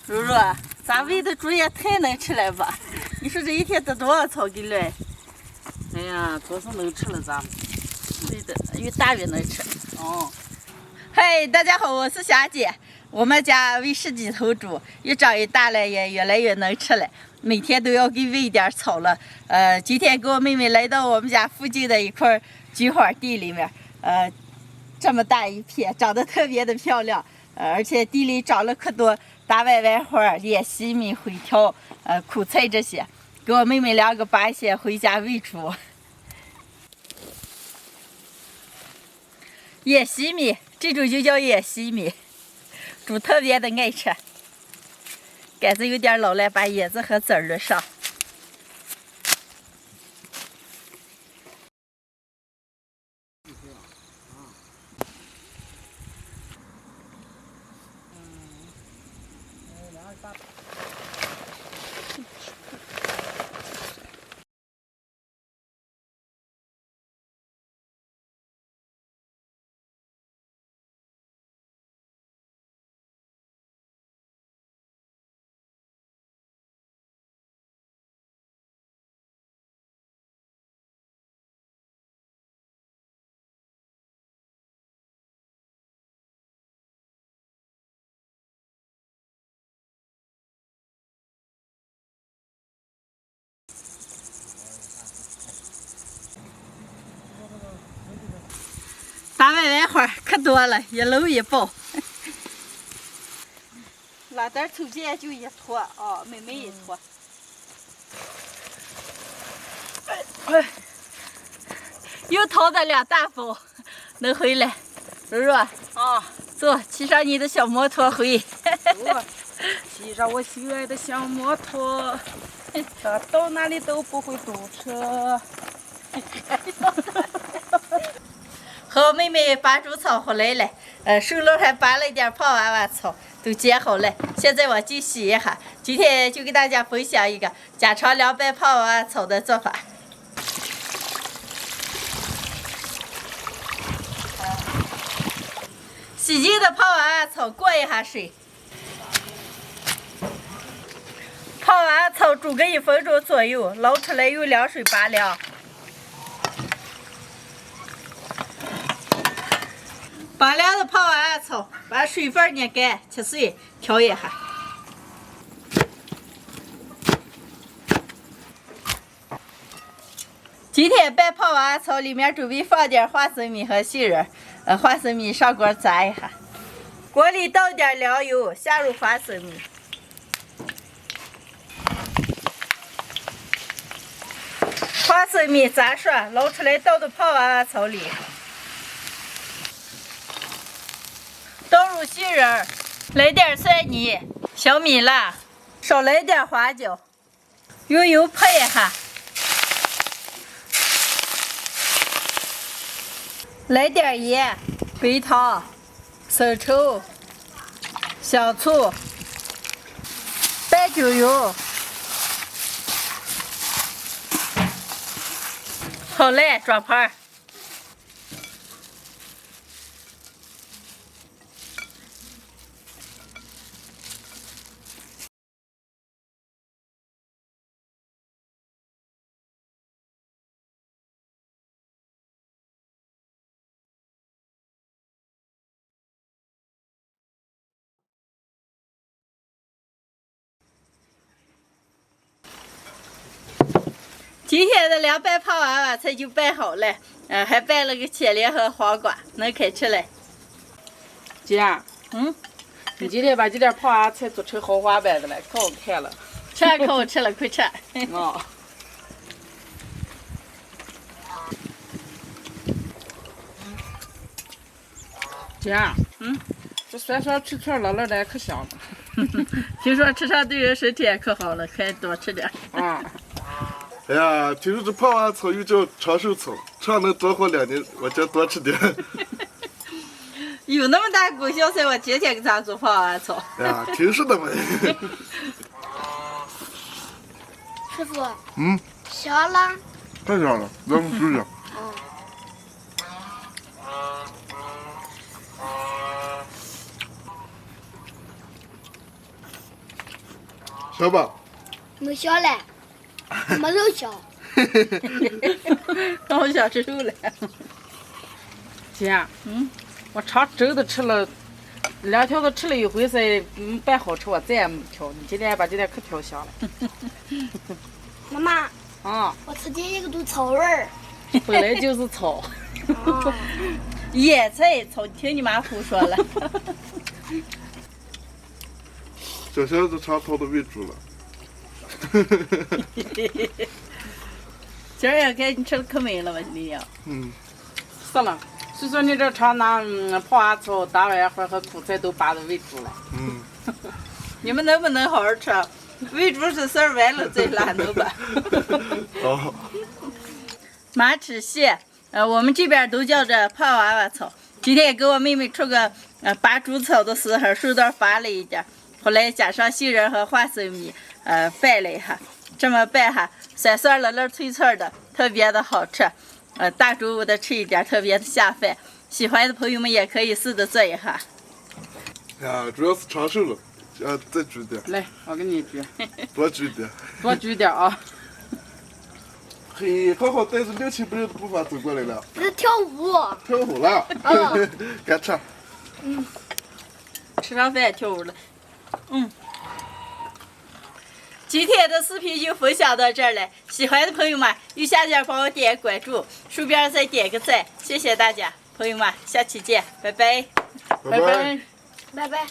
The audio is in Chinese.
如如，咱喂的猪也太能吃了吧？你说这一天得多少草给来？哎呀，多少能吃了咱？对的，越大越能吃。哦。嗨，大家好，我是霞姐。我们家喂10几头猪，越长越大了，也越来越能吃了。每天都要给喂一点草了。今天跟我妹妹来到我们家附近的一块菊花地里面，这么大一片，长得特别的漂亮。而且地里长了可多大歪歪花、野西米、灰条、苦菜这些。给我妹妹2个拔一些回家喂猪。野西米，这种就叫野西米，猪特别的爱吃。杆子有点老了，把叶子和籽儿抡上。大歪歪花可多了，一篓一包。拉点抽筋就一坨啊，妹妹一坨。又掏的2大包，能回来。如如啊，走，骑上你的小摩托回。骑上我心爱的小摩托，到哪里都不会堵车。和我妹妹拔猪草回来了，手篓还拔了一点泡娃娃草，都剪好了。现在我就洗一下。今天就给大家分享一个家常凉拌泡娃娃草的做法。洗净的泡娃娃草过一下水，泡娃娃草煮个1分钟左右，捞出来用凉水拔凉。拔凉的泡娃娃草，把水分捏干，切碎，调一下。今天拌泡娃娃草里面准备放点花生米和杏仁，花生米上锅炸一下。锅里倒点凉油，下入花生米。花生米炸熟，捞出来倒到泡娃娃草里。倒入杏仁，来点蒜泥、小米辣，少来点花椒，用油泼一下，来点盐、白糖、生抽、香醋、白酒油。好嘞，装盘。今天的凉拌泡娃娃菜就拌好了，还拌了个茄莲和黄瓜，能开吃了。姐，你今天把这点泡娃菜做成豪华版的了，可好看了。吃可好吃了，快吃。哦。姐，这酸酸脆脆辣辣的可香了。听说吃上对人身体也可好了，可以多吃点。哎呀，听说这泡娃娃草又叫长寿草，吃上能多活2年，我就多吃点。有那么大功效噻，我天天给咱做泡娃娃草。哎呀，听说的嘛。师傅，香了，太香了，咱们试试。小吧？没小嘞，没肉小。我想吃肉了。姐，我尝粥都吃了2条都吃了一回噻，白好吃，我再也没挑。你今天把今天可挑香了。妈妈，啊，我吃见一个都草味儿。本来就是草。哦，野菜炒，听你妈胡说了。小小子尝草都喂猪了。今儿要给你吃的可美了吧，李阳？是了，虽说你这尝那泡娃草、大碗花和苦菜都把它喂猪了。你们能不能好好吃？喂猪是事儿完了再拉倒吧。哦，马齿蟹，我们这边都叫着泡娃娃草。今天给我妹妹出个拔猪草的时候，手段发了一点，后来加上杏仁和花生米，拌了一下，这么拌哈，酸酸辣辣脆脆的，特别的好吃。大中午的吃一点，特别的下饭。喜欢的朋友们也可以试着做一下。呀，主要是长寿了，再煮点，来，我给你煮，多煮点。多煮点啊。嘿，好好带着6、7不认的步伐走过来了，这是跳舞。跳舞了。该吃。吃上饭跳舞了。今天的视频就分享到这儿了，喜欢的朋友们右下角帮我点关注，顺便再点个赞，谢谢大家，朋友们，下期见，拜拜。拜拜。拜拜。